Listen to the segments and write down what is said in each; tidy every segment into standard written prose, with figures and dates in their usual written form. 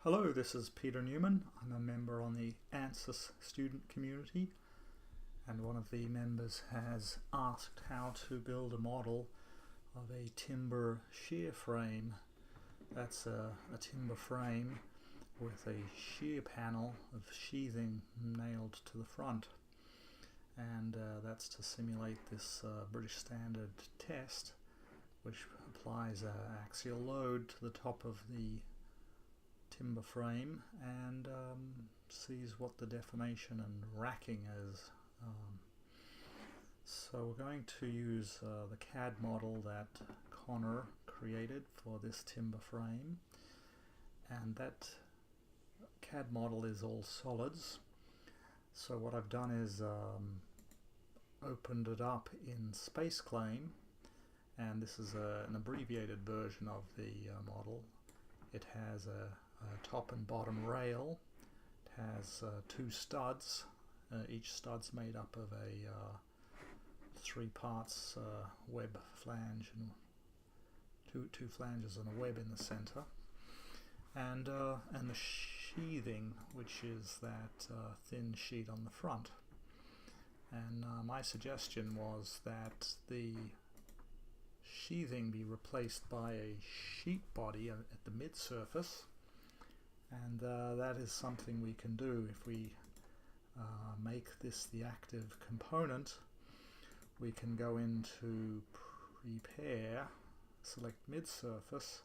Hello, this is Peter Newman. I'm a member on the ANSYS student community, and one of the members has asked how to build a model of a timber shear frame. That's a timber frame with a shear panel of sheathing nailed to the front, and that's to simulate this British Standard test, which applies an axial load to the top of the timber frame and sees what the deformation and racking is. So we're going to use the CAD model that Connor created for this timber frame, and that CAD model is all solids. So what I've done is opened it up in SpaceClaim, and this is an abbreviated version of the model. It has a top and bottom rail. It has two studs. Each stud's made up of a 3 parts web flange and two flanges and a web in the center, and the sheathing, which is that thin sheet on the front. And my suggestion was that the sheathing be replaced by a sheet body at the mid surface, and that is something we can do. If we make this the active component, we can go into prepare, select mid surface,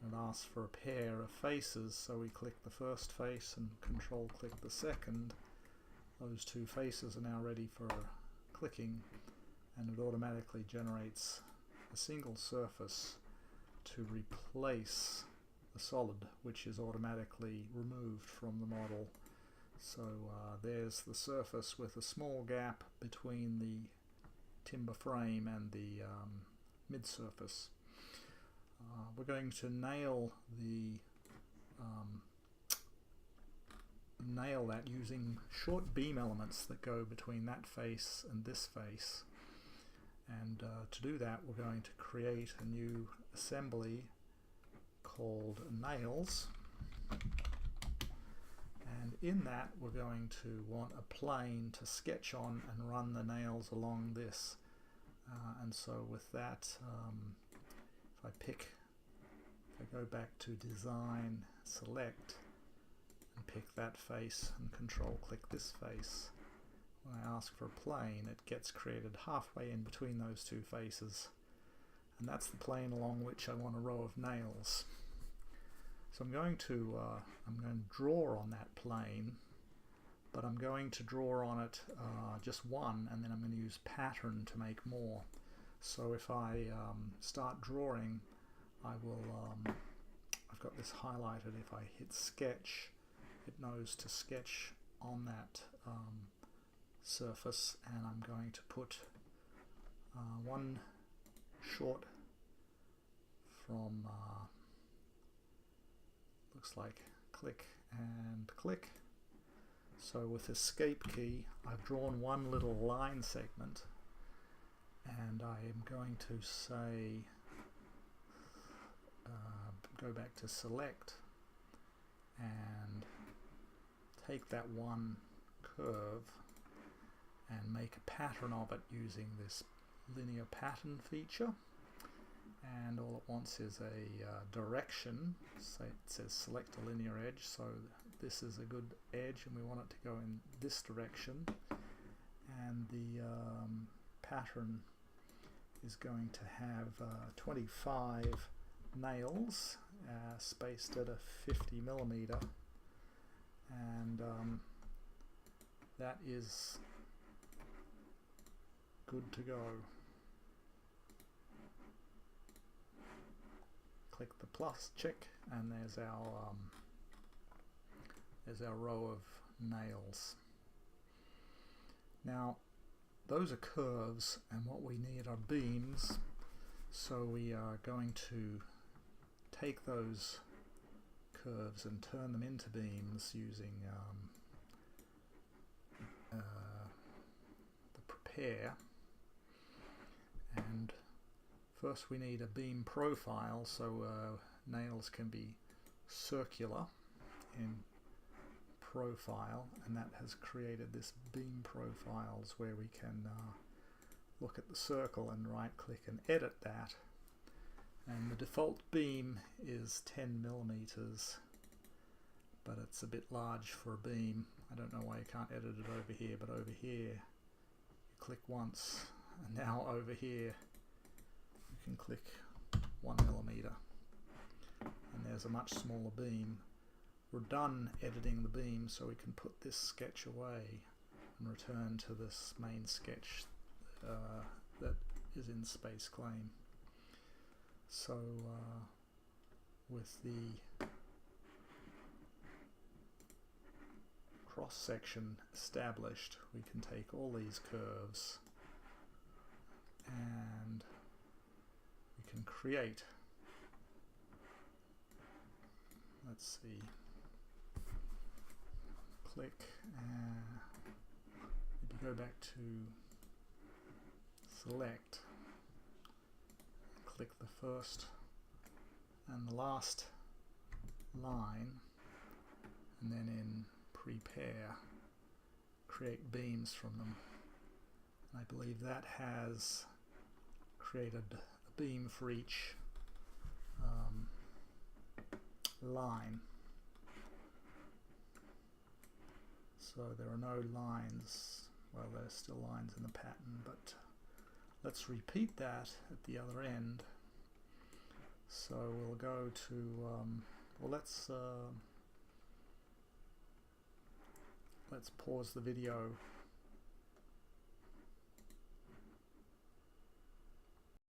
and ask for a pair of faces. So we click the first face and control click the second. Those two faces are now ready for clicking, and it automatically generates a single surface to replace the solid, which is automatically removed from the model. So there's the surface with a small gap between the timber frame and the mid surface. We're going to nail that using short beam elements that go between that face and this face. And to do that, we're going to create a new assembly called nails, and in that we're going to want a plane to sketch on and run the nails along this. And so with that, if I go back to design, select, and pick that face and control click this face, when I ask for a plane, it gets created halfway in between those two faces, and that's the plane along which I want a row of nails. So I'm going to draw on that plane, but I'm going to draw on it just one, and then I'm going to use pattern to make more. So if I start drawing, I've got this highlighted. If I hit sketch, it knows to sketch on that surface, and I'm going to put one short from looks like click and click. So with escape key, I've drawn one little line segment, and I am going to say go back to select and take that one curve and make a pattern of it using this linear pattern feature. And all it wants is a direction. So it says select a linear edge, so this is a good edge and we want it to go in this direction, and the pattern is going to have 25 nails spaced at a 50mm, and that is good to go. Click the plus, check, and there's our row of nails. Now those are curves, and what we need are beams, so we are going to take those curves and turn them into beams using the prepare. And first we need a beam profile, so nails can be circular. in profile, and that has created this beam profiles where we can look at the circle and right click and edit that. And the default beam is 10 millimeters, but it's a bit large for a beam. I don't know why you can't edit it over here, but over here you click once, and now over here you can click 1 millimeter, and there's a much smaller beam. We're done editing the beam, so we can put this sketch away and return to this main sketch that is in Space Claim. So with the cross section established, we can take all these curves and we can create, let's see, click, maybe go back to select, click the first and the last line, and then in prepare create beams from them. And I believe that has created a beam for each line. So there are no lines, well, there's still lines in the pattern, but let's repeat that at the other end. So we'll go to, well, let's pause the video